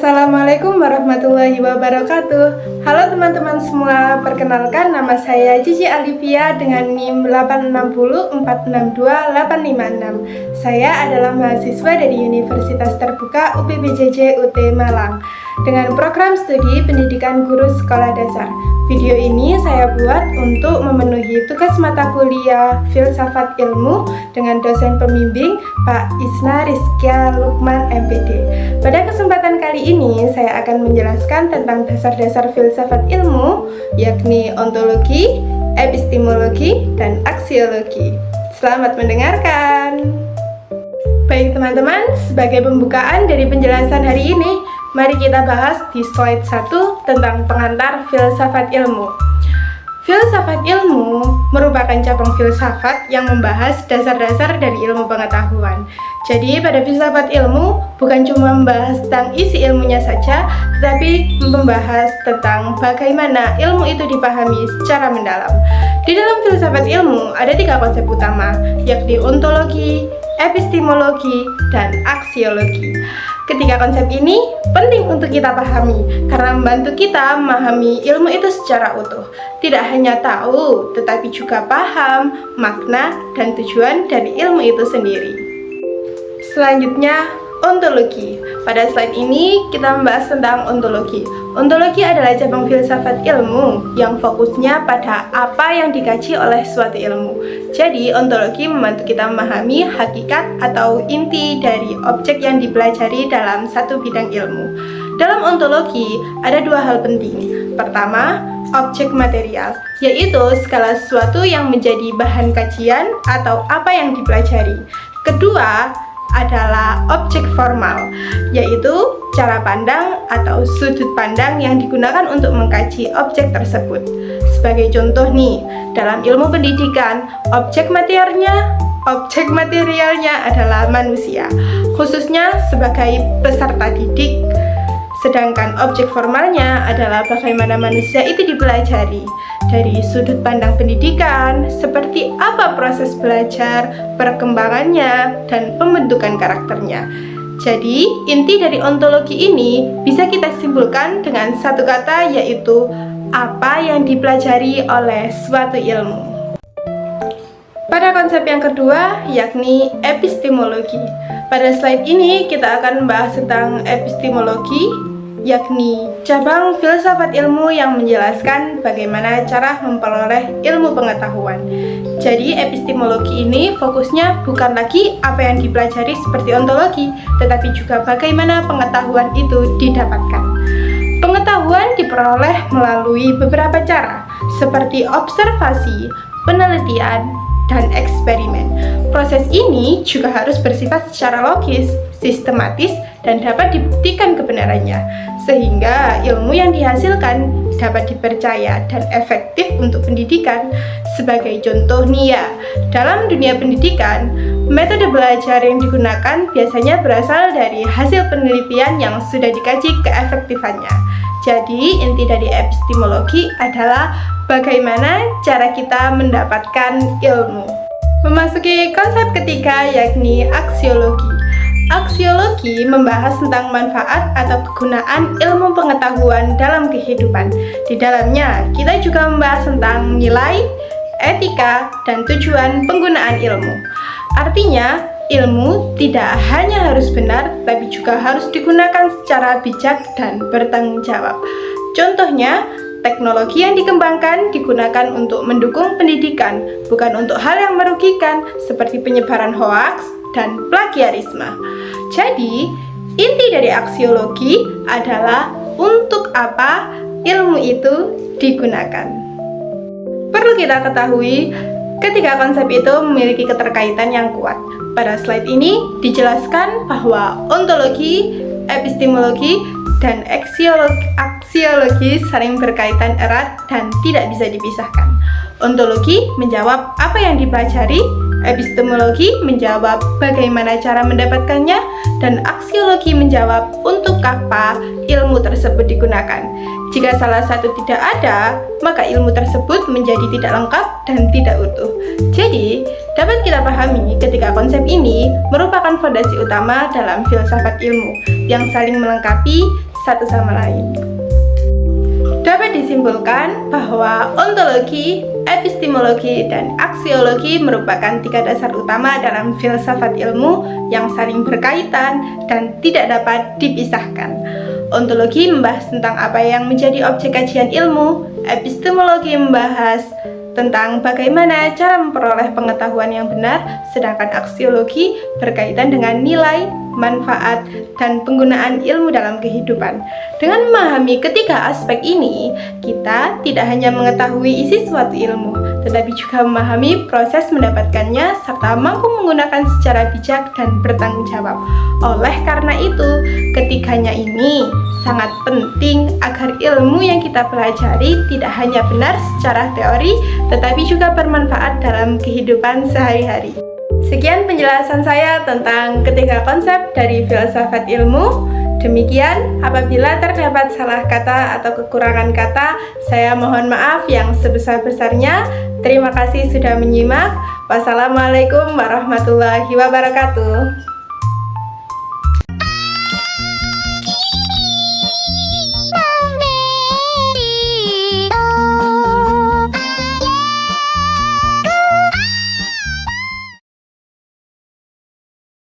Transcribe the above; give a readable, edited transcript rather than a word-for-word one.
Assalamualaikum warahmatullahi wabarakatuh. Halo teman-teman semua, perkenalkan nama saya Cici Alivia dengan NIM 860462856. Saya adalah mahasiswa dari Universitas Terbuka UPBJJ UT Malang dengan program studi pendidikan guru sekolah dasar. Video ini saya buat untuk memenuhi tugas mata kuliah Filsafat Ilmu dengan dosen pembimbing Pak Isna Rizkia Lukman MPD. Pada kesempatan kali ini saya akan menjelaskan tentang dasar-dasar filsafat ilmu, yakni ontologi, epistemologi, dan aksiologi. Selamat mendengarkan. Baik teman-teman, sebagai pembukaan dari penjelasan hari ini, mari kita bahas di slide 1 tentang pengantar filsafat ilmu. Filsafat ilmu merupakan cabang filsafat yang membahas dasar-dasar dari ilmu pengetahuan. Jadi pada filsafat ilmu bukan cuma membahas tentang isi ilmunya saja, tetapi membahas tentang bagaimana ilmu itu dipahami secara mendalam. Di dalam filsafat ilmu ada 3 konsep utama, yakni ontologi, epistemologi, dan aksiologi. Ketiga konsep ini penting untuk kita pahami karena membantu kita memahami ilmu itu secara utuh. Tidak hanya tahu, tetapi juga paham makna dan tujuan dari ilmu itu sendiri. Selanjutnya, ontologi. Pada slide ini kita membahas tentang ontologi. Ontologi adalah cabang filsafat ilmu yang fokusnya pada apa yang dikaji oleh suatu ilmu. Jadi, ontologi membantu kita memahami hakikat atau inti dari objek yang dipelajari dalam satu bidang ilmu. Dalam ontologi, ada 2 hal penting. Pertama, objek material, yaitu segala sesuatu yang menjadi bahan kajian atau apa yang dipelajari. Kedua, adalah objek formal, yaitu cara pandang atau sudut pandang yang digunakan untuk mengkaji objek tersebut. Sebagai contoh nih, dalam ilmu pendidikan, objek materialnya adalah manusia, khususnya sebagai peserta didik. Sedangkan objek formalnya adalah bagaimana manusia itu dipelajari dari sudut pandang pendidikan, seperti apa proses belajar, perkembangannya, dan pembentukan karakternya. Jadi, inti dari ontologi ini bisa kita simpulkan dengan satu kata, yaitu apa yang dipelajari oleh suatu ilmu. Pada konsep yang kedua, yakni epistemologi. Pada slide ini kita akan membahas tentang epistemologi, yakni cabang filsafat ilmu yang menjelaskan bagaimana cara memperoleh ilmu pengetahuan. Jadi epistemologi ini fokusnya bukan lagi apa yang dipelajari seperti ontologi, tetapi juga bagaimana pengetahuan itu didapatkan. Pengetahuan diperoleh melalui beberapa cara, seperti observasi, penelitian, dan eksperimen. Proses ini juga harus bersifat secara logis, sistematis, dan dapat dibuktikan kebenarannya, sehingga ilmu yang dihasilkan dapat dipercaya dan efektif untuk pendidikan. Sebagai contoh nih ya, dalam dunia pendidikan, metode belajar yang digunakan biasanya berasal dari hasil penelitian yang sudah dikaji keefektifannya. Jadi, inti dari epistemologi adalah bagaimana cara kita mendapatkan ilmu. Memasuki konsep ketiga, yakni aksiologi. Aksiologi membahas tentang manfaat atau kegunaan ilmu pengetahuan dalam kehidupan. Di dalamnya, kita juga membahas tentang nilai, etika, dan tujuan penggunaan ilmu. Artinya, ilmu tidak hanya harus benar, tapi juga harus digunakan secara bijak dan bertanggung jawab. Contohnya, teknologi yang dikembangkan digunakan untuk mendukung pendidikan, bukan untuk hal yang merugikan seperti penyebaran hoaks dan plagiarisme. Jadi, inti dari aksiologi adalah untuk apa ilmu itu digunakan. Perlu kita ketahui, ketiga konsep itu memiliki keterkaitan yang kuat. Pada slide ini dijelaskan bahwa ontologi, epistemologi, dan aksiologi saling berkaitan erat dan tidak bisa dipisahkan. Ontologi menjawab apa yang dipelajari, epistemologi menjawab bagaimana cara mendapatkannya, dan aksiologi menjawab untuk apa ilmu tersebut digunakan. Jika salah satu tidak ada, maka ilmu tersebut menjadi tidak lengkap dan tidak utuh. Jadi, dapat kita pahami ketika konsep ini merupakan fondasi utama dalam filsafat ilmu yang saling melengkapi satu sama lain. Dapat disimpulkan bahwa ontologi, epistemologi, dan aksiologi merupakan 3 dasar utama dalam filsafat ilmu yang saling berkaitan dan tidak dapat dipisahkan. Ontologi membahas tentang apa yang menjadi objek kajian ilmu, epistemologi membahas tentang bagaimana cara memperoleh pengetahuan yang benar, sedangkan aksiologi berkaitan dengan nilai, manfaat, dan penggunaan ilmu dalam kehidupan. Dengan memahami ketiga aspek ini, kita tidak hanya mengetahui isi suatu ilmu, tetapi juga memahami proses mendapatkannya serta mampu menggunakan secara bijak dan bertanggung jawab. Oleh karena itu, ketiganya ini sangat penting agar ilmu yang kita pelajari tidak hanya benar secara teori, tetapi juga bermanfaat dalam kehidupan sehari-hari. Sekian penjelasan saya tentang ketiga konsep dari filsafat ilmu. Demikian, apabila terdapat salah kata atau kekurangan kata, saya mohon maaf yang sebesar-besarnya. Terima kasih sudah menyimak. Wassalamualaikum warahmatullahi wabarakatuh.